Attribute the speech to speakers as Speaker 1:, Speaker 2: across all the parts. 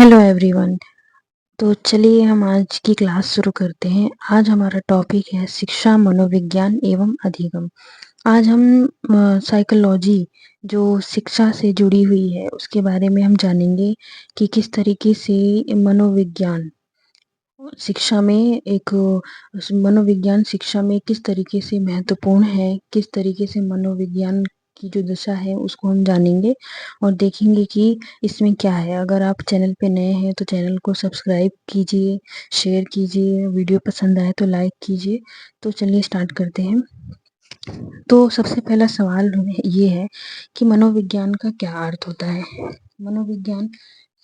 Speaker 1: Hello everyone. तो चलिए हम आज की क्लास शुरू करते हैं। आज हमारा टॉपिक है शिक्षा, मनोविज्ञान एवं अधिगम। आज हम साइकोलॉजी जो शिक्षा से जुड़ी हुई है उसके बारे में हम जानेंगे कि किस तरीके से मनोविज्ञान शिक्षा में एक मनोविज्ञान शिक्षा में किस तरीके से महत्वपूर्ण है, किस तरीके से मनोविज्ञान की जो दशा है उसको हम जानेंगे और देखेंगे कि इसमें क्या है। अगर आप चैनल पे नए हैं तो चैनल को सब्सक्राइब कीजिए, शेयर कीजिए, वीडियो पसंद आए तो लाइक कीजिए। तो चलिए स्टार्ट करते हैं। तो सबसे पहला सवाल ये है कि मनोविज्ञान का क्या अर्थ होता है। मनोविज्ञान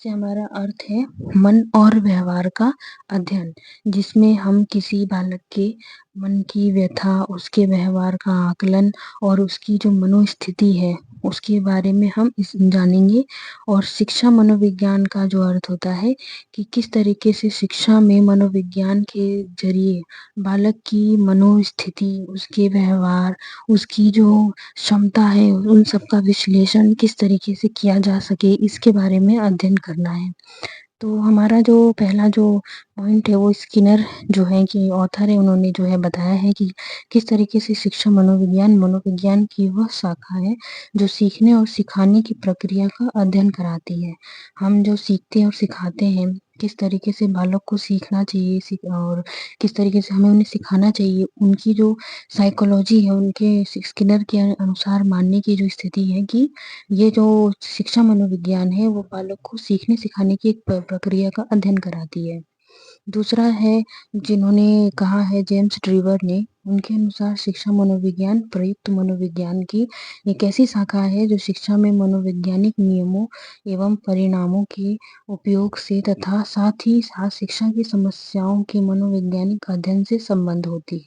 Speaker 1: से हमारा अर्थ है मन और व्यवहार का अध्ययन, जिसमें हम किसी बालक के मन की व्यथा, उसके व्यवहार का आकलन और उसकी जो मनोस्थिति है उसके बारे में हम जानेंगे। और शिक्षा मनोविज्ञान का जो अर्थ होता है कि किस तरीके से शिक्षा में मनोविज्ञान के जरिए बालक की मनोस्थिति, उसके व्यवहार, उसकी जो क्षमता है, उन सब का विश्लेषण किस तरीके से किया जा सके, इसके बारे में अध्ययन करना है। तो हमारा जो पहला जो पॉइंट है वो स्किनर जो है कि ऑथर है, उन्होंने जो है बताया है कि किस तरीके से शिक्षा मनोविज्ञान की वह शाखा है जो सीखने और सिखाने की प्रक्रिया का अध्ययन कराती है। हम जो सीखते और सिखाते हैं, किस तरीके से बालक को सीखना चाहिए और किस तरीके से हमें उन्हें सिखाना चाहिए, उनकी जो साइकोलॉजी है, उनके स्किनर के अनुसार मानने की जो स्थिति है कि ये जो शिक्षा मनोविज्ञान है वो बालक को सीखने सिखाने की एक प्रक्रिया का अध्ययन कराती है। दूसरा है, जिन्होंने कहा है जेम्स ट्रीवर ने, उनके अनुसार शिक्षा मनोविज्ञान प्रयुक्त मनोविज्ञान की एक ऐसी शाखा है जो शिक्षा में मनोवैज्ञानिक नियमों एवं परिणामों के उपयोग से तथा साथ ही साथ शिक्षा की समस्याओं के मनोवैज्ञानिक अध्ययन से संबंध होती है।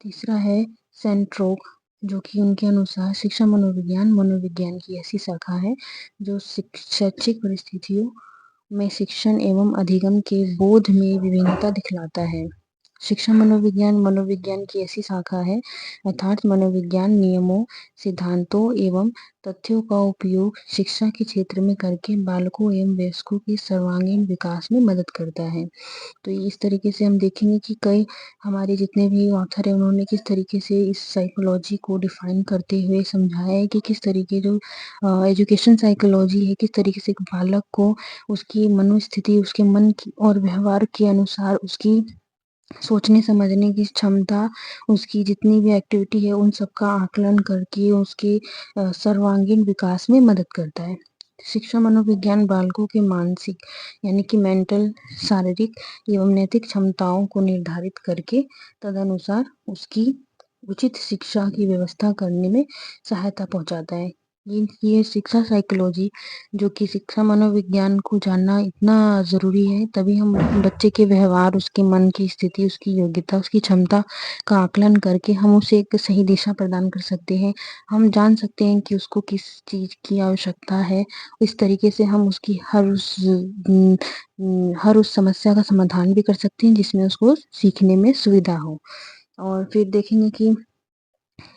Speaker 1: तीसरा है सेंट्रोक, जो कि उनके अनुसार शिक्षा मनोविज्ञान की ऐसी शाखा है जो शैक्षिक परिस्थितियों में शिक्षण एवं अधिगम के बोध में विभिन्नता दिखलाता है। शिक्षा मनोविज्ञान की ऐसी शाखा है अर्थात मनोविज्ञान नियमों, सिद्धांतों एवं तथ्यों का उपयोग शिक्षा के क्षेत्र में करके बालकों एवं वयस्कों के सर्वांगीण विकास में मदद करता है। तो इस तरीके से हम देखेंगे कि कई हमारे जितने भी ऑथर है उन्होंने किस तरीके से इस साइकोलॉजी को डिफाइन करते हुए समझाया है कि किस तरीके जो एजुकेशन साइकोलॉजी है, किस तरीके से एक बालक को उसकी मनोस्थिति, उसके मन की और व्यवहार के अनुसार उसकी सोचने समझने की क्षमता, उसकी जितनी भी एक्टिविटी है उन सब का आकलन करके उसके सर्वांगीण विकास में मदद करता है। शिक्षा मनोविज्ञान बालकों के मानसिक यानी कि मेंटल, शारीरिक एवं नैतिक क्षमताओं को निर्धारित करके तदनुसार उसकी उचित शिक्षा की व्यवस्था करने में सहायता पहुंचाता है। ये शिक्षा साइकोलॉजी जो कि शिक्षा मनोविज्ञान को जानना इतना ज़रूरी है, तभी हम बच्चे के व्यवहार, उसके मन की स्थिति, उसकी योग्यता, उसकी क्षमता का आकलन करके हम उसे एक सही दिशा प्रदान कर सकते हैं। हम जान सकते हैं कि उसको किस चीज़ की आवश्यकता है। इस तरीके से हम उसकी हर उस समस्या का समाधान भी कर सकते हैं जिसमें उसको सीखने में सुविधा हो। और फिर देखेंगे कि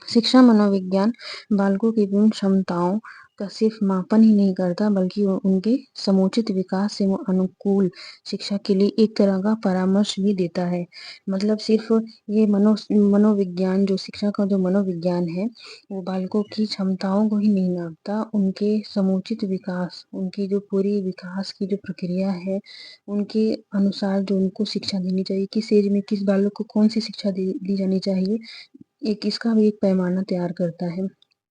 Speaker 1: शिक्षा मनोविज्ञान बालकों की विभिन्न क्षमताओं का सिर्फ मापन ही नहीं करता बल्कि उनके समुचित विकास से अनुकूल शिक्षा के लिए एक तरह का परामर्श भी देता है। मतलब सिर्फ ये मनोविज्ञान जो शिक्षा का जो मनोविज्ञान है वो बालकों की क्षमताओं को ही नहीं नापता, उनके समुचित विकास, उनकी जो पूरी विकास की जो प्रक्रिया है उनके अनुसार जो उनको शिक्षा देनी चाहिए, किस एज में किस बालक को कौन सी शिक्षा दी जानी चाहिए, एक इसका भी एक पैमाना तैयार करता है।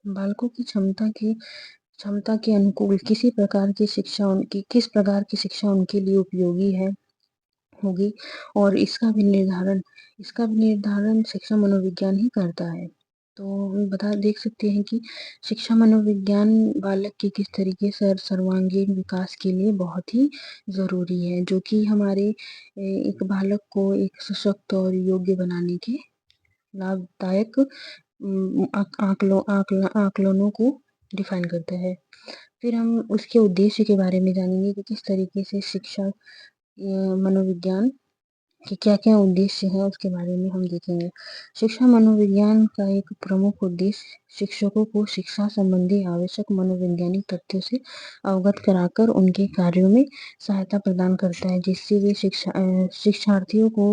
Speaker 1: बालकों की क्षमता के अनुकूल किस प्रकार की शिक्षा उनके लिए उपयोगी है होगी, और इसका भी निर्धारण शिक्षा मनोविज्ञान ही करता है। तो हम देख सकते हैं कि शिक्षा मनोविज्ञान बालक के किस तरीके से सर्वांगीण विकास के लिए बहुत ही ज़रूरी है, जो कि हमारे एक बालक को एक सशक्त और योग्य बनाने के लाभदायक आकलनों को डिफाइन करता है। फिर हम उसके उद्देश्य के बारे में जानेंगे कि किस तरीके से शिक्षा मनोविज्ञान कि क्या-क्या उद्देश्य है उसके बारे में हम देखेंगे। शिक्षा मनोविज्ञान का एक प्रमुख उद्देश्य शिक्षकों को शिक्षा संबंधी आवश्यक मनोवैज्ञानिक तथ्यों से अवगत कराकर उनके कार्यों में सहायता प्रदान करता है, जिससे वे शिक्षार्थियों को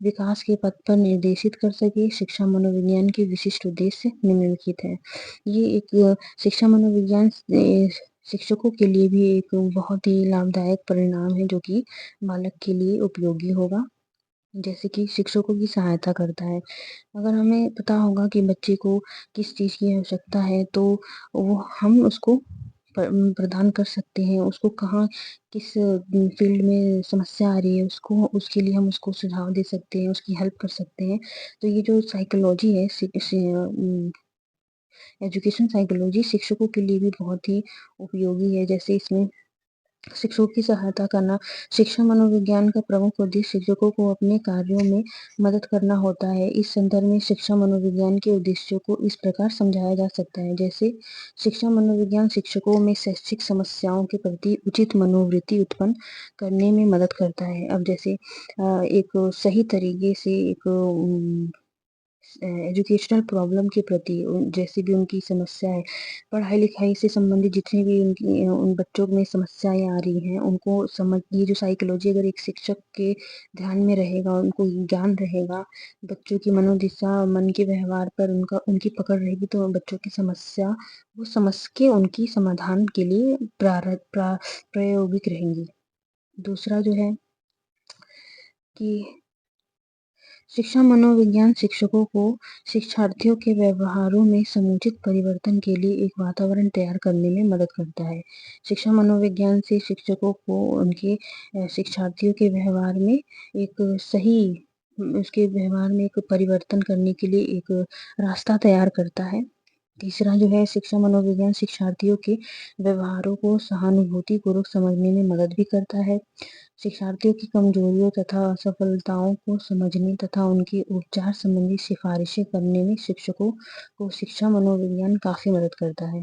Speaker 1: विकास के पथ पर निर्देशित कर सके। शिक्षा मनोविज्ञान के विशिष्ट उद्देश्य निम्नलिखित हैं। ये एक शिक्षा मनोविज्ञान शिक्षकों के लिए भी एक बहुत ही लाभदायक परिणाम है, जो कि बालक के लिए उपयोगी होगा। जैसे कि शिक्षकों की सहायता करता है। अगर हमें पता होगा कि बच्चे को किस चीज़ की आवश्यकता है, तो वो हम उसको प्रदान कर सकते हैं। उसको कहाँ किस फ़ील्ड में समस्या आ रही है, उसको उसके लिए हम उसको सुझाव दे सकते हैं, उसकी हेल्प कर सकते हैं। तो ये जो साइकोलॉजी है एजुकेशन साइकोलॉजी शिक्षकों के लिए भी बहुत ही उपयोगी है। जैसे इसमें शिक्षकों की सहायता करना, शिक्षा मनोविज्ञान का प्रमुख उद्देश्य शिक्षकों को अपने कार्यों में मदद करना होता है। इस संदर्भ में शिक्षा मनोविज्ञान के उद्देश्यों को इस प्रकार समझाया जा सकता है। जैसे शिक्षा मनोविज्ञान शिक्षकों में शैक्षिक समस्याओं के प्रति उचित मनोवृत्ति उत्पन्न करने में मदद करता है। अब जैसे एक सही तरीके से एक एजुकेशनल प्रॉब्लम के प्रति जैसे भी उनकी समस्या है, पढ़ाई-लिखाई से संबंधित जितनी भी उनकी उन बच्चों में समस्याएँ आ रही हैं, उनको समझ ये जो साइकोलॉजी अगर एक शिक्षक के ध्यान में रहेगा, उनको ज्ञान रहेगा, बच्चों की मनोदिशा, मन के व्यवहार पर उनकी पकड़ रहेगी, तो बच्चों की समस्या वो समझ के उनकी समाधान के लिए प्रायोगिक रहेंगी। दूसरा जो है कि शिक्षा मनोविज्ञान शिक्षकों को शिक्षार्थियों के व्यवहारों में समुचित परिवर्तन के लिए एक वातावरण तैयार करने में मदद करता है। शिक्षा मनोविज्ञान से शिक्षकों को उनके शिक्षार्थियों के व्यवहार में एक सही उसके व्यवहार में एक परिवर्तन करने के लिए एक रास्ता तैयार करता है। तीसरा जो है शिक्षा मनोविज्ञान शिक्षार्थियों के व्यवहारों को सहानुभूतिपूर्वक समझने में मदद भी करता है। शिक्षार्थियों की कमजोरियों तथा असफलताओं को समझने तथा उनकी उपचार संबंधी सिफारिशें करने में शिक्षकों को शिक्षा मनोविज्ञान काफ़ी मदद करता है।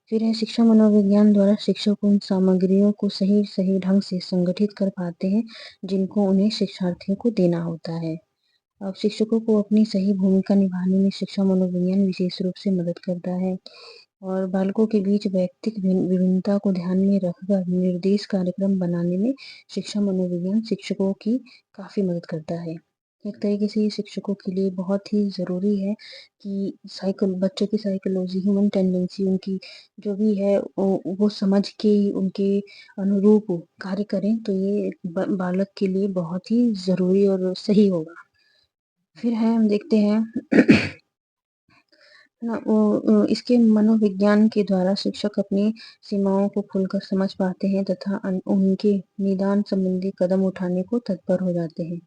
Speaker 1: फिर है शिक्षा मनोविज्ञान द्वारा शिक्षक उन सामग्रियों को सही ढंग से संगठित कर पाते हैं, जिनको उन्हें शिक्षार्थियों को देना होता है। अब शिक्षकों को अपनी सही भूमिका निभाने में शिक्षा मनोविज्ञान विशेष रूप से मदद करता है। और बालकों के बीच व्यक्तिक विभिन्नता को ध्यान में रखकर निर्देश कार्यक्रम बनाने में शिक्षा मनोविज्ञान शिक्षकों की काफ़ी मदद करता है। एक तरीके से ये शिक्षकों के लिए बहुत ही ज़रूरी है कि बच्चों की साइकोलॉजी, ह्यूमन टेंडेंसी उनकी जो भी है वो समझ के उनके अनुरूप कार्य करें, तो ये बालक के लिए बहुत ही ज़रूरी और सही होगा। फिर है हम देखते हैं ना इसके मनोविज्ञान के द्वारा शिक्षक अपनी सीमाओं को खुलकर समझ पाते हैं तथा उनके निदान संबंधी कदम उठाने को तत्पर हो जाते हैं।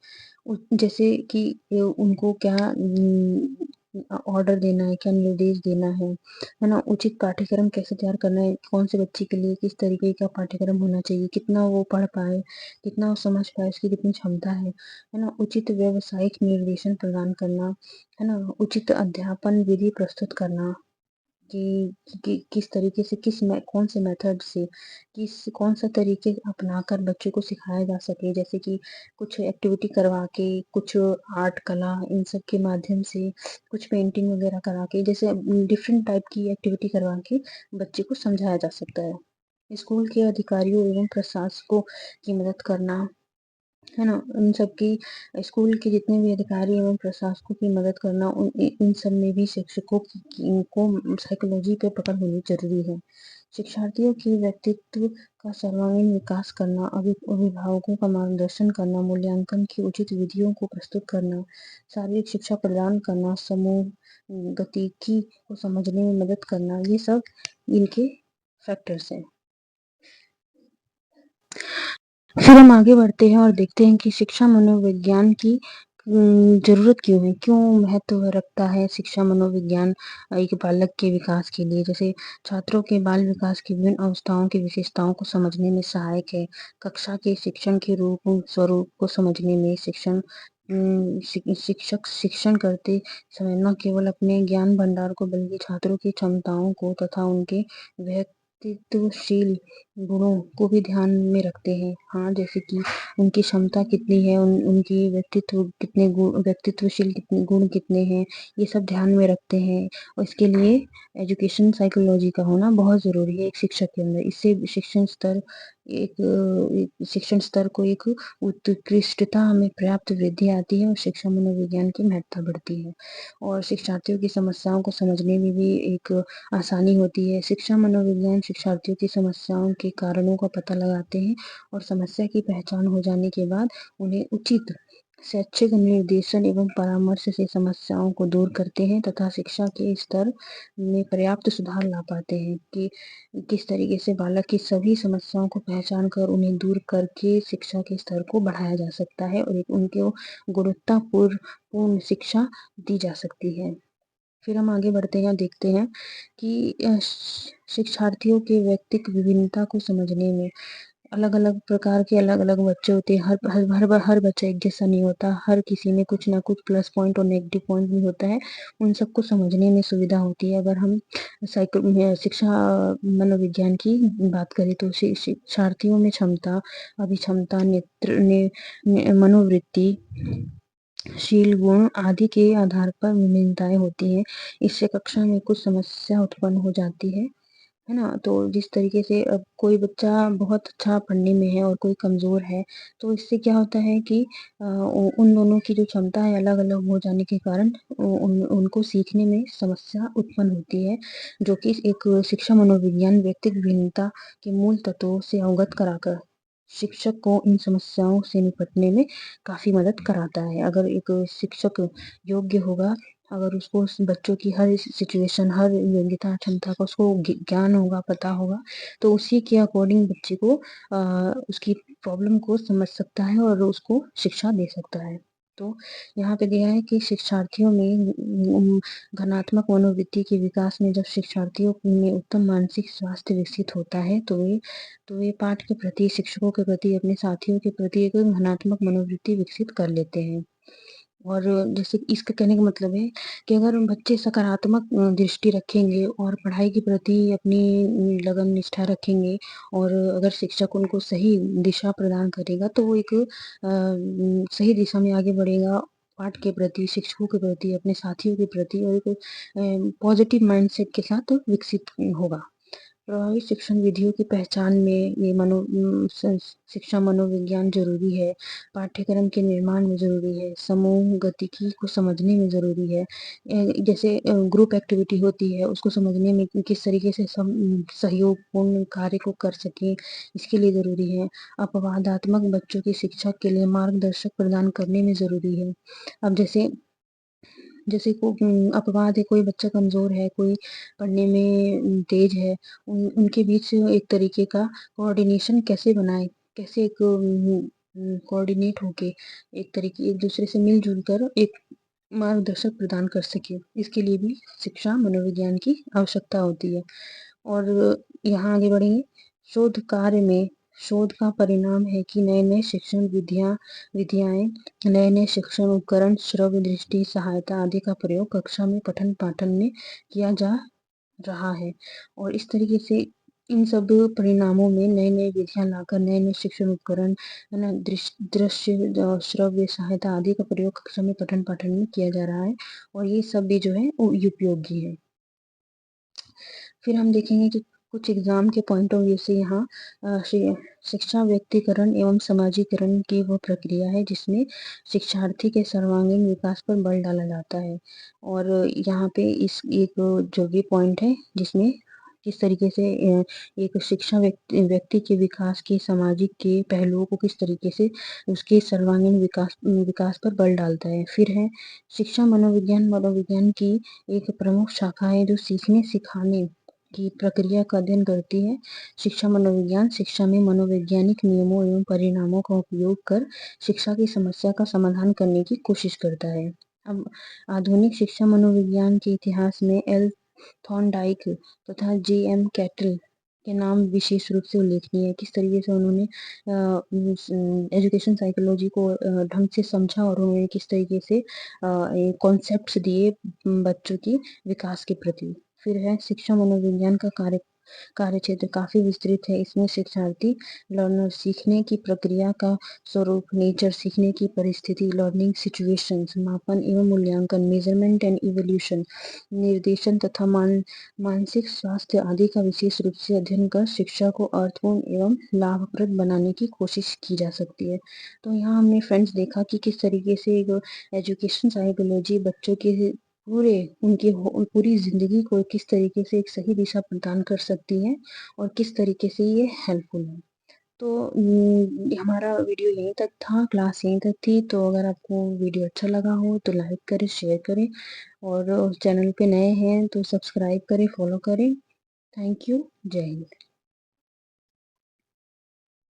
Speaker 1: जैसे कि उनको क्या ऑर्डर देना है, क्या निर्देश देना है ना? उचित पाठ्यक्रम कैसे तैयार करना है, कौन से बच्चे के लिए किस तरीके का पाठ्यक्रम होना चाहिए, कितना वो पढ़ पाए, कितना वो समझ पाए, उसकी कितनी क्षमता है ना? उचित व्यावसायिक निर्देशन प्रदान करना, है ना? उचित अध्यापन विधि प्रस्तुत करना कि किस तरीके से कौन से मेथड से कौन सा तरीके अपनाकर बच्चों को सिखाया जा सके, जैसे कि कुछ एक्टिविटी करवा के, कुछ आर्ट कला इन सब के माध्यम से, कुछ पेंटिंग वगैरह करा के, जैसे डिफरेंट टाइप की एक्टिविटी करवा के बच्चे को समझाया जा सकता है। स्कूल के अधिकारियों एवं प्रशासकों की मदद करना, है ना? उन सब की स्कूल के जितने भी अधिकारी एवं प्रशासकों की मदद करना, इन सब में भी शिक्षकों को साइकोलॉजी पे पकड़ होनी ज़रूरी है। शिक्षार्थियों के व्यक्तित्व का सर्वांगीण विकास करना, अभिभावकों का मार्गदर्शन करना, मूल्यांकन की उचित विधियों को प्रस्तुत करना, शारीरिक शिक्षा प्रदान करना, समूह गतिकी को समझने में मदद करना, ये सब इनके फैक्टर्स हैं। फिर हम आगे बढ़ते हैं और देखते हैं कि शिक्षा मनोविज्ञान की ज़रूरत क्यों है? क्यों महत्व रखता है शिक्षा मनोविज्ञान एक बालक के विकास के लिए? जैसे छात्रों के बाल विकास की विभिन्न अवस्थाओं की विशेषताओं को समझने में सहायक है। कक्षा के शिक्षण के स्वरूप को समझने में शिक्षक शिक्षण करते समय न केवल अपने ज्ञान भंडार को बल्कि छात्रों की क्षमताओं को तथा उनके व्यक्तित्वशील गुणों को भी ध्यान में रखते हैं। हाँ, जैसे कि उनकी क्षमता कितनी है, उनकी व्यक्तित्वशील कितने गुण कितने हैं, ये सब ध्यान में रखते हैं। और इसके लिए एजुकेशन साइकोलॉजी का होना बहुत ज़रूरी है एक शिक्षक के अंदर। इससे शिक्षण स्तर को एक उत्कृष्टता में पर्याप्त वृद्धि आती है और शिक्षा मनोविज्ञान की महत्ता बढ़ती है। और शिक्षार्थियों की समस्याओं को समझने में भी एक आसानी होती है। शिक्षा मनोविज्ञान शिक्षार्थियों की समस्याओं के कारणों का पता लगाते हैं और समस्या की पहचान हो जाने के बाद उन्हें उचित शैक्षिक निर्देशन एवं परामर्श से समस्याओं को दूर करते हैं तथा शिक्षा के स्तर में पर्याप्त सुधार ला पाते हैं कि किस तरीके से बालक की सभी समस्याओं को पहचान कर उन्हें दूर करके शिक्षा के स्तर को बढ़ाया जा सकता है और एक उनको गुणवत्तापूर्ण शिक्षा दी जा सकती है। फिर हम आगे बढ़ते हैं, देखते हैं कि शिक्षार्थियों के व्यक्तित्व विभिन्नता को समझने में अलग-अलग प्रकार के अलग-अलग बच्चे होते हैं। हर बच्चा एक जैसा नहीं होता। हर किसी में कुछ ना कुछ प्लस पॉइंट और नेगेटिव पॉइंट भी होता है। उन सबको समझने में सुविधा होती है। अगर हम शिक्षा मनोविज्ञान की बात करें तो शिक्षार्थियों में क्षमता, अभिक्षमता, नेत्र ने मनोवृत्ति, शील गुण आदि के आधार पर विभिन्नताएं होती हैं। इससे कक्षा में कुछ समस्या उत्पन्न हो जाती है ना? तो जिस तरीके से अब कोई बच्चा बहुत अच्छा पढ़ने में है और कोई कमज़ोर है, तो इससे क्या होता है कि उन दोनों की जो क्षमता है अलग-अलग हो जाने के कारण उनको सीखने में समस्या उत्पन्न होती है, जो कि एक शिक्षा मनोविज्ञान व्यक्तित्व भिन्नता के मूल तत्वों से अवगत कराकर शिक्षक को इन समस्याओं से निपटने में काफ़ी मदद कराता है। अगर एक शिक्षक योग्य होगा, अगर उसको उस बच्चों की हर सिचुएशन, हर योग्यता, क्षमता का उसको ज्ञान होगा, पता होगा, तो उसी के अकॉर्डिंग बच्चे को उसकी प्रॉब्लम को समझ सकता है और उसको शिक्षा दे सकता है। तो यहाँ पे दिया है कि शिक्षार्थियों में घनात्मक मनोवृत्ति के विकास में जब शिक्षार्थियों में उत्तम मानसिक स्वास्थ्य विकसित होता है, तो वे पाठ के प्रति, शिक्षकों के प्रति, अपने साथियों के प्रति एक धनात्मक मनोवृत्ति विकसित कर लेते हैं। और जैसे इसका कहने का मतलब है कि अगर बच्चे सकारात्मक दृष्टि रखेंगे और पढ़ाई के प्रति अपनी लगन निष्ठा रखेंगे और अगर शिक्षक उनको सही दिशा प्रदान करेगा तो वो एक सही दिशा में आगे बढ़ेगा, पाठ के प्रति, शिक्षकों के प्रति, अपने साथियों के प्रति और एक पॉजिटिव माइंडसेट के साथ विकसित होगा। प्रभावी शिक्षण विधियों की पहचान में ये शिक्षा मनोविज्ञान ज़रूरी है, पाठ्यक्रम के निर्माण में ज़रूरी है, समूह गतिकी को समझने में ज़रूरी है। जैसे ग्रुप एक्टिविटी होती है, उसको समझने में किस तरीके से सहयोगपूर्ण कार्य को कर सकें, इसके लिए ज़रूरी है। अपवादात्मक बच्चों की शिक्षा के लिए मार्गदर्शक प्रदान करने में ज़रूरी है। अब जैसे अपवाद है, कोई बच्चा कमज़ोर है, कोई पढ़ने में तेज़ है, उनके बीच एक तरीके का कोऑर्डिनेशन कैसे बनाएँ? कैसे एक कोऑर्डिनेट होके एक दूसरे से मिल-जुल कर एक मार्गदर्शक प्रदान कर सकें, इसके लिए भी शिक्षा मनोविज्ञान की आवश्यकता होती है। और यहाँ आगे बढ़ेंगे, शोध कार्य में शोध का परिणाम है कि नए-नए शिक्षण विधियाएँ, नए-नए शिक्षण उपकरण, श्रव्य दृष्टि सहायता आदि का प्रयोग कक्षा में पठन-पाठन में किया जा रहा है। और इस तरीके से इन सब परिणामों में नई-नई विधियाँ लाकर नए-नए शिक्षण उपकरण, है ना, दृश्य श्रव्य सहायता आदि का प्रयोग कक्षा में पठन-पाठन में किया जा रहा है और ये सब भी जो है वो उपयोगी है। फिर हम देखेंगे कि कुछ एग्ज़ाम के पॉइंट ऑफ व्यू से यहाँ शिक्षा व्यक्तिकरण एवं समाजीकरण की वो प्रक्रिया है जिसमें शिक्षार्थी के सर्वांगीण विकास पर बल डाला जाता है। और यहाँ पे इस एक जो भी पॉइंट है जिसमें किस तरीके से एक शिक्षा व्यक्ति के विकास के सामाजिक के पहलुओं को किस तरीके से उसके सर्वांगीण विकास पर बल डालता है। फिर है शिक्षा मनोविज्ञान की एक प्रमुख शाखा है जो सीखने सिखाने की प्रक्रिया का अध्ययन करती है। शिक्षा मनोविज्ञान शिक्षा में मनोवैज्ञानिक नियमों एवं परिणामों का उपयोग कर शिक्षा की समस्या का समाधान करने की कोशिश करता है। अब आधुनिक शिक्षा मनोविज्ञान के इतिहास में एल थॉर्नडाइक तथा जे.एम. कैटल के नाम विशेष रूप से उल्लेखनीय है। किस तरीके से उन्होंने एजुकेशन साइकोलॉजी को ढंग से समझा और उन्होंने किस तरीके से कॉन्सेप्ट्स दिए बच्चों की विकास के प्रति। फिर है शिक्षा मनोविज्ञान का कार्यक्षेत्र काफ़ी विस्तृत है। इसमें शिक्षार्थी लर्नर सीखने की प्रक्रिया का स्वरूप, नेचर सीखने की परिस्थिति, लर्निंग सिचुएशंस, मापन एवं मूल्यांकन, मेजरमेंट एंड इवोल्यूशन, निर्देशन तथा मानसिक स्वास्थ्य आदि का विशेष रूप से अध्ययन कर शिक्षा को अर्थपूर्ण एवं लाभप्रद बनाने की कोशिश की जा सकती है। तो यहाँ हमने फ्रेंड्स देखा कि किस तरीके से एक एजुकेशन साइकोलॉजी बच्चों के उनकी पूरी ज़िंदगी को किस तरीके से एक सही दिशा प्रदान कर सकती है और किस तरीके से ये हेल्पफुल है। तो हमारा वीडियो यहीं तक था, क्लास यहीं तक थी। तो अगर आपको वीडियो अच्छा लगा हो तो लाइक करें, शेयर करें और चैनल पे नए हैं तो सब्सक्राइब करें, फॉलो करें। Thank you. जय हिंद।